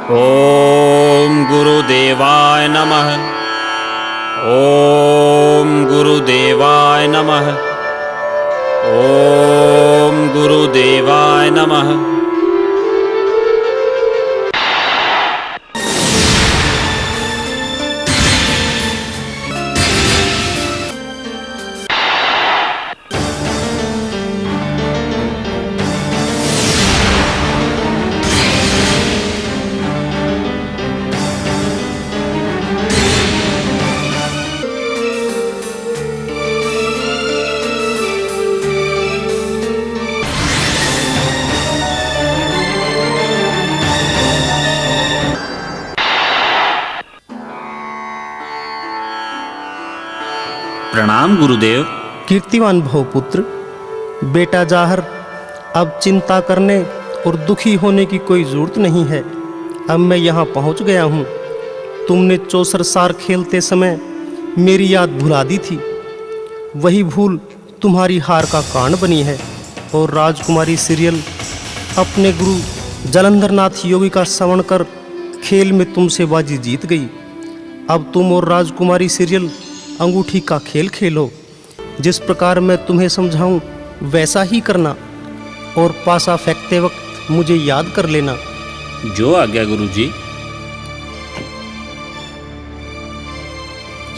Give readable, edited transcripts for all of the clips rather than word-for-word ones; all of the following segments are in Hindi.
ओम गुरुदेवाय नमः। ओम गुरुदेवाय नमः। ओम गुरुदेवाय नमः। प्रणाम गुरुदेव। कीर्तिवान भव पुत्र। बेटा जाहर, अब चिंता करने और दुखी होने की कोई जरूरत नहीं है। अब मैं यहाँ पहुँच गया हूँ। तुमने चौसर सार खेलते समय मेरी याद भुला दी थी। वही भूल तुम्हारी हार का कारण बनी है। और राजकुमारी सीरियल अपने गुरु जालंधर नाथ योगी का श्रवण कर खेल में तुमसे बाजी जीत गई। अब तुम और राजकुमारी सीरियल अंगूठी का खेल खेलो। जिस प्रकार मैं तुम्हें समझाऊं वैसा ही करना, और पासा फेंकते वक्त मुझे याद कर लेना। जो आज्ञा गुरुजी।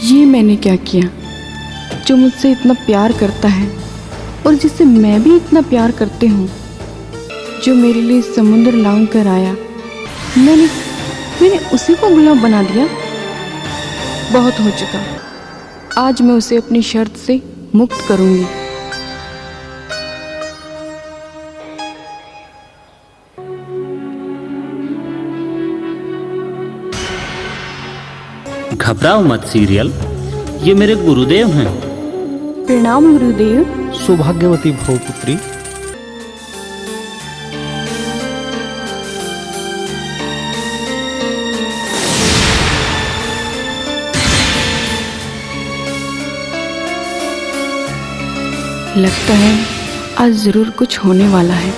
ये मैंने क्या किया? जो मुझसे इतना प्यार करता है और जिसे मैं भी इतना प्यार करती हूँ, जो मेरे लिए समुद्र लांघ कर आया, मैंने उसी को गुलाम बना दिया। बहुत हो चुका। आज मैं उसे अपनी शर्त से मुक्त करूंगी। घबराओ मत सीरियल, ये मेरे गुरुदेव हैं। प्रणाम गुरुदेव। सौभाग्यवती भव पुत्री। लगता है आज जरूर कुछ होने वाला है।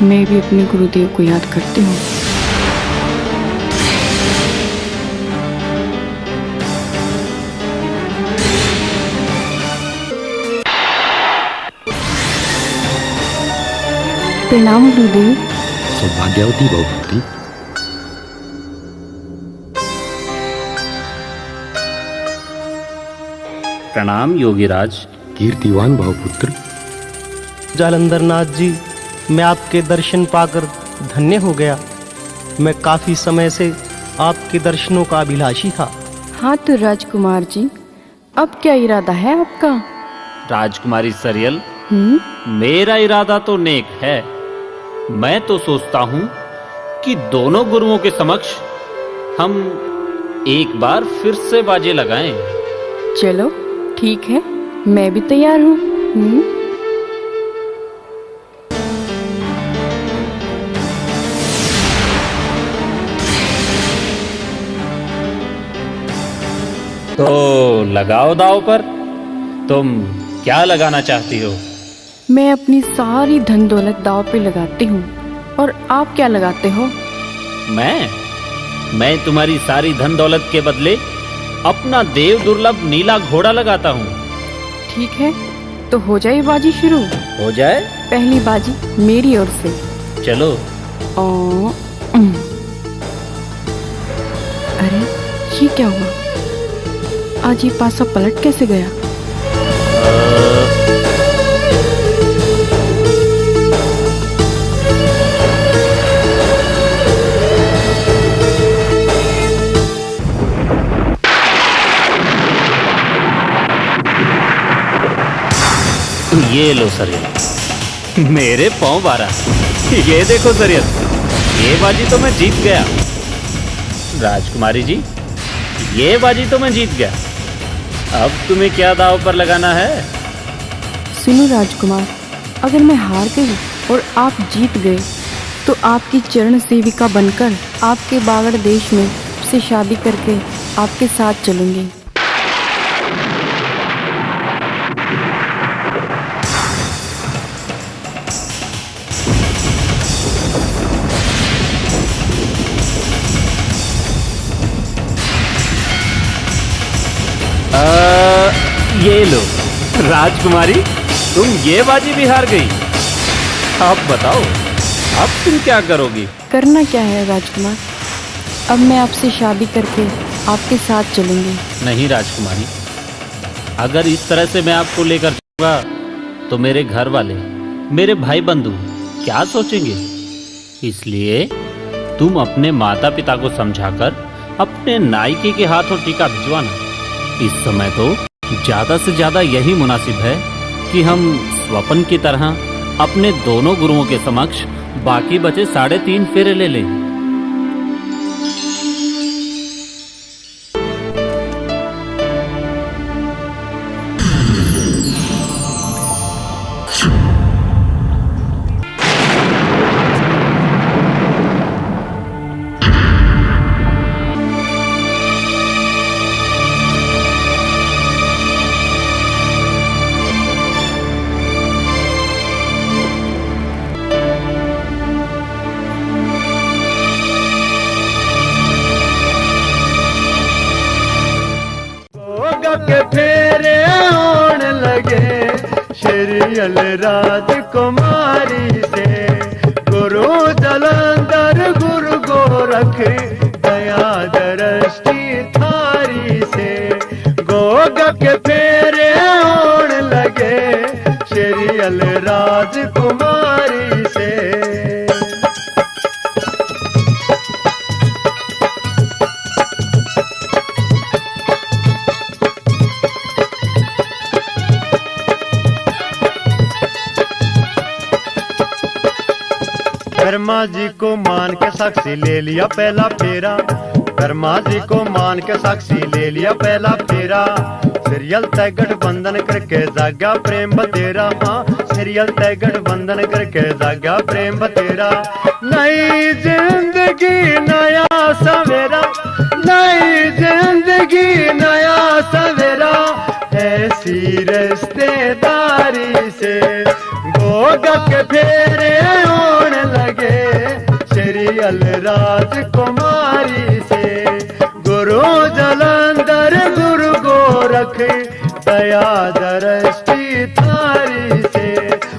मैं भी अपने गुरुदेव को याद करती हूँ। प्रणाम गुरुदेव। सौभाग्यवती भवपुत्री। प्रणाम योगीराज। कीर्तिवान भवपुत्र। जालंधर नाथ जी, मैं आपके दर्शन पाकर धन्य हो गया। मैं काफी समय से आपके दर्शनों का अभिलाषी था। हाँ तो राजकुमार जी, अब क्या इरादा है आपका? राजकुमारी सीरियल, मेरा इरादा तो नेक है। मैं तो सोचता हूँ कि दोनों गुरुओं के समक्ष हम एक बार फिर से बाजे लगाएं। चलो ठीक है, मैं भी तैयार हूँ। तो लगाओ दाव पर। तुम क्या लगाना चाहती हो? मैं अपनी सारी धन दौलत दाव पे लगाती हूँ। और आप क्या लगाते हो? मैं तुम्हारी सारी धन दौलत के बदले अपना देव दुर्लभ नीला घोड़ा लगाता हूँ। ठीक है, तो हो जाए बाजी शुरू। हो जाए। पहली बाजी मेरी ओर से। चलो। अरे ये क्या हुआ? आज ये पासा पलट कैसे गया? ये लो सीरियल, मेरे पाँव 12। ये देखो सीरियल, ये बाजी तो मैं जीत गया। राजकुमारी जी, ये बाजी तो मैं जीत गया। अब तुम्हें क्या दाव पर लगाना है? सुनो राजकुमार, अगर मैं हार गई और आप जीत गए तो आपकी चरण सेविका बनकर आपके बागड़ देश में से शादी करके आपके साथ चलूंगी। राजकुमारी, तुम ये बाजी भी हार गई। अब बताओ, अब तुम क्या करोगी? करना क्या है राजकुमार, अब मैं आपसे शादी करके आपके साथ चलूंगी। नहीं राजकुमारी, अगर इस तरह से मैं आपको लेकर जाऊंगा तो मेरे घर वाले, मेरे भाई बंधु क्या सोचेंगे? इसलिए तुम अपने माता पिता को समझाकर अपने नायके के हाथों टीका भिजवाना। इस समय तो ज्यादा से ज्यादा यही मुनासिब है कि हम स्वप्न की तरह अपने दोनों गुरुओं के समक्ष बाकी बचे 3.5 फेरे ले लें। के फेरे होने लगे श्रीयल राजकुमारी से। गुरु जलंधर गुरु गोरख दया दृष्टि थारी से। गोग के फेरे होने लगे श्रीयल राजकुमारी से। ब्रह्मा जी को मान के साक्षी ले लिया पहला फेरा। ब्रह्मा जी को मान के साक्षी ले लिया पहला फेरा। सीरियल तय गठबंधन करके जागा प्रेम बतेरा। हाँ, सीरियल तय गठबंधन करके जागा प्रेम बतेरा। नई जिंदगी नया सवेरा, नई जिंदगी नया सवेरा, ऐसी रिश्तेदारी से। गोगा के फेरे होने लगे श्रीयल राजकुमारी से। गुरु जलंधर गुरु गोरख दया दृष्टि थारी से।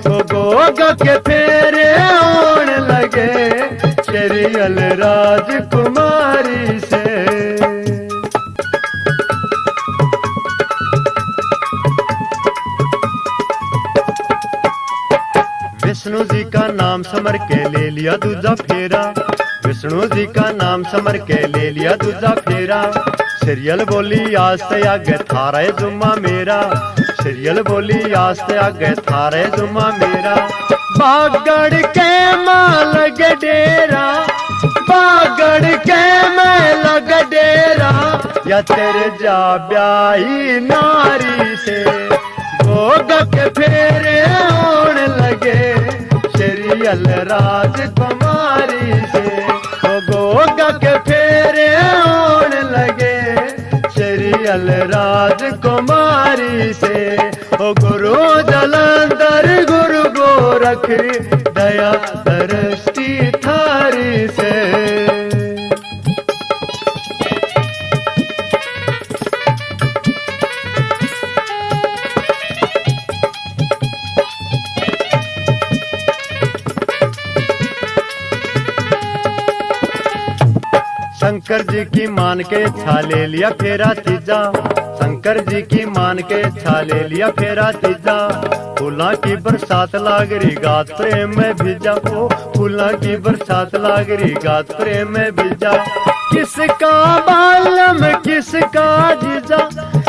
वो गोगा के फेरे होने लगे श्रीयल राजकुमारी से। विष्णु जी का नाम समर के ले लिया दूजा फेरा। विष्णु जी का नाम समर के ले लिया दूजा फेरा। सीरियल बोली आज से आगे थारा है जुम्मा मेरा। सीरियल बोली आज से आगे थारा है जुम्मा मेरा। बागड़ के माल डेरा, बागड़ के मैं लग डेरा, या तेरे जा ब्याही नारी से। गोगा के फेरे होने लगे श्रीयल राजकुमारी से। ओ गोगा के फेरे होने लगे श्रीयल राजकुमारी से। ओ गुरु जलंधर गुरु गोरख दया दृष्टि थारी से। शंकर जी की मान के छा ले लिया फेरा तीजा। शंकर जी की मान के छा ले लिया फेरा तीजा। फूला की बरसात लाग रही गात प्रेम में भिजा। ओ फूला की बरसात लाग रही गात प्रेम में भिजा। किसका बालम किसका जीजा,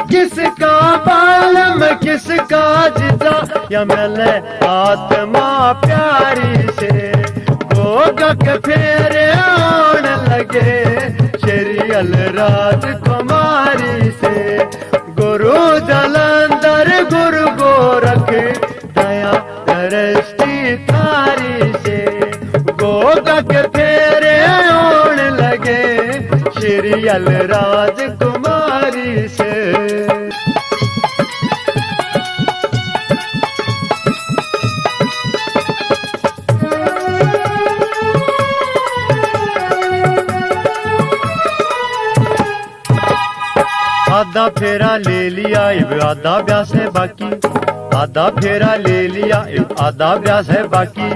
किसका बालम किसका जीजा, या मिले आत्मा प्यारी से। गोगा के फेरे होने लगे श्रीयल राजकुमारी से। गुरु जलंधर गुरु गोरख दया दृष्टि थारी से। गोगा के फेरे होने लगे श्रीयल राजकुमारी से। आधा फेरा ले लिया अब आधा ब्याह से बाकी। आधा फेरा ले लिया अब आधा अभ्यास है बाकी।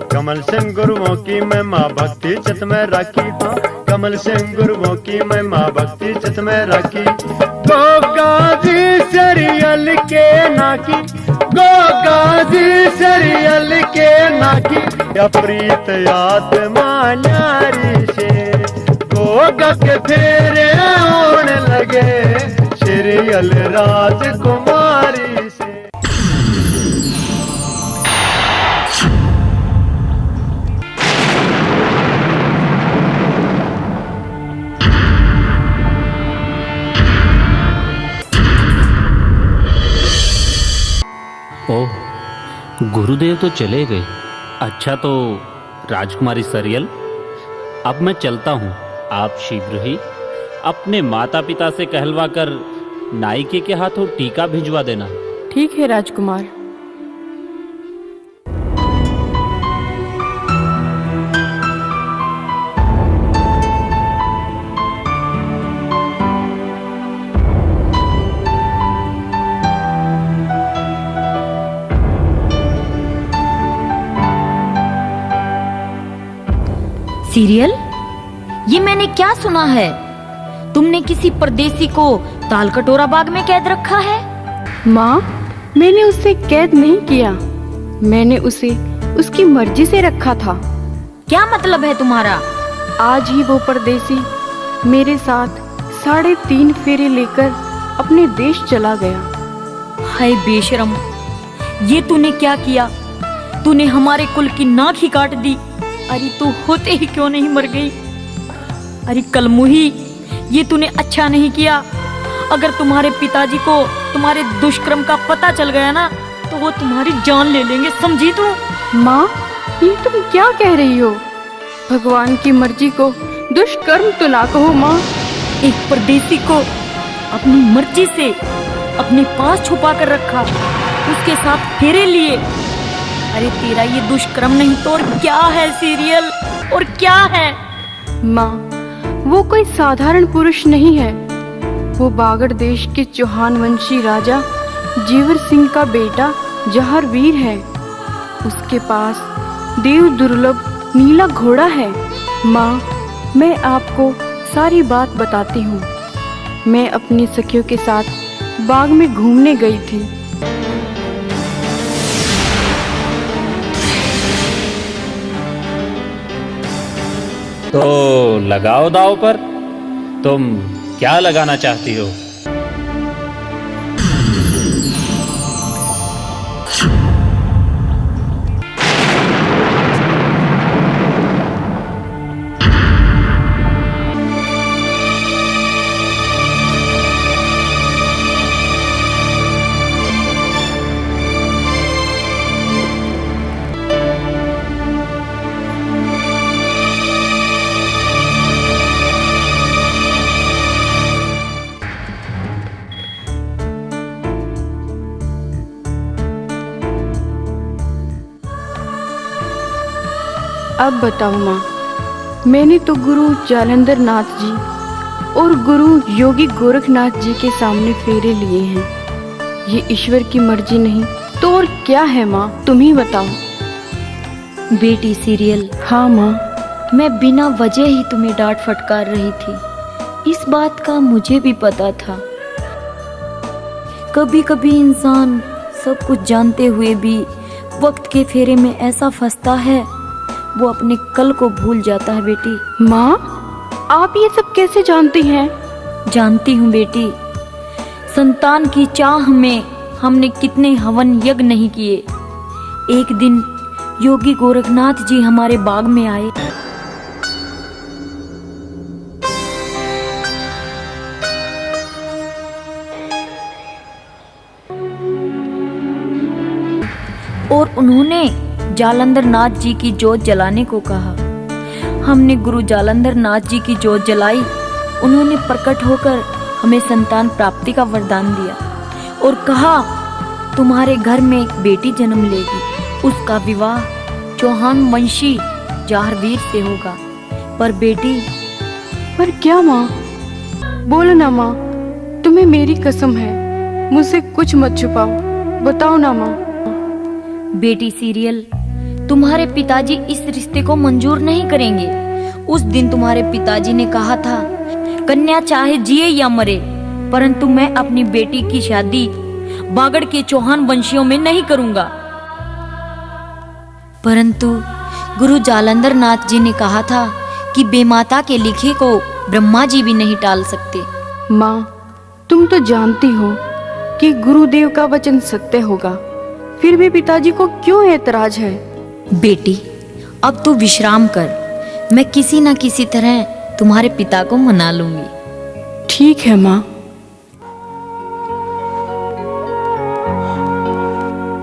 कमल सिंह गुरुओं की महिमा भक्ति चित में राखी। हाँ, कमल सिंह गुरुओं की महिमा भक्ति चित में राखी। गोगाजी सरियल के नाकी, गोगाजी सरियल के नाकी, या प्रीत आत्मा न्यारी से गोगा के फेरे होने लगे सरियल राजकुमारी से। ओह, गुरुदेव तो चले गए। अच्छा, तो राजकुमारी सरियल, अब मैं चलता हूँ। आप शीघ्र ही अपने माता पिता से कहलवा कर नायके के हाथों टीका भिजवा देना। ठीक है राजकुमार। सीरियल, ये मैंने क्या सुना है? तुमने किसी परदेसी को ताल कटोरा बाग में कैद रखा है? माँ, मैंने उसे कैद नहीं किया, मैंने उसे उसकी मर्जी से रखा था। क्या मतलब है तुम्हारा? आज ही वो परदेसी मेरे साथ 3.5 फेरे लेकर अपने देश चला गया। हाय बेशरम, ये तूने क्या किया? तूने हमारे कुल की नाक ही काट दी। अरे तू होते ही क्यों नहीं मर गई? अरे कलमुही, ये तूने अच्छा नहीं किया। अगर तुम्हारे पिताजी को तुम्हारे दुष्कर्म का पता चल गया ना, तो वो तुम्हारी जान ले लेंगे, समझी तू? माँ, ये तुम क्या कह रही हो? भगवान की मर्जी को दुष्कर्म तो ना कहो माँ। एक परदेसी को अपनी मर्जी से अपने पास छुपा कर रखा, उसके साथ फेरे लिए। अरे तेरा ये दुष्कर्म नहीं तो और क्या है सीरियल, और क्या है? माँ, वो कोई साधारण पुरुष नहीं है। वो बागड़ देश के चौहान वंशी राजा जीवर सिंह का बेटा जहारवीर है। उसके पास देव दुर्लभ नीला घोड़ा है। माँ, मैं आपको सारी बात बताती हूँ। मैं अपनी सखियों के साथ बाग में घूमने गई थी। तो लगाओ दाव पर। तुम क्या लगाना चाहती हो? अब बताओ माँ, मैंने तो गुरु जालंधर नाथ जी और गुरु योगी गोरखनाथ जी के सामने फेरे लिए हैं। ये ईश्वर की मर्जी नहीं तो और क्या है माँ, तुम ही बताओ। बेटी सीरियल, हाँ माँ। मैं बिना वजह ही तुम्हें डांट फटकार रही थी। इस बात का मुझे भी पता था। कभी कभी इंसान सब कुछ जानते हुए भी वक्त के फेरे में ऐसा फंसता है, वो अपने कल को भूल जाता है। बेटी माँ, आप ये सब कैसे जानती हैं? जानती हूँ बेटी, संतान की चाह में हमने कितने हवन यज्ञ नहीं किए। एक दिन योगी गोरखनाथ जी हमारे बाग में आए। और उन्होंने जालंधर नाथ जी की जोत जलाने को कहा। हमने गुरु जालंधर नाथ जी की जोत जलाई। उन्होंने प्रकट होकर हमें संतान प्राप्ति का वरदान दिया और कहा, तुम्हारे घर में एक बेटी जन्म लेगी, उसका विवाह चौहान वंशी जहारवीर से होगा। पर बेटी, पर क्या माँ? बोलो ना माँ, तुम्हें मेरी कसम है, मुझसे कुछ मत छुपाओ। बताओ ना माँ। बेटी सीरियल, तुम्हारे पिताजी इस रिश्ते को मंजूर नहीं करेंगे। उस दिन तुम्हारे पिताजी ने कहा था, कन्या चाहे जिए या मरे, परंतु मैं अपनी बेटी की शादी बागड़ के चौहान वंशियों में नहीं करूंगा। परंतु गुरु जालंधर नाथ जी ने कहा था कि बेमाता के लिखे को ब्रह्मा जी भी नहीं टाल सकते। माँ, तुम तो जानती हो कि गुरुदेव का वचन सत्य होगा, फिर भी पिताजी को क्यों ऐतराज है? बेटी, अब तू विश्राम कर। मैं किसी न किसी तरह तुम्हारे पिता को मना लूंगी। ठीक है माँ।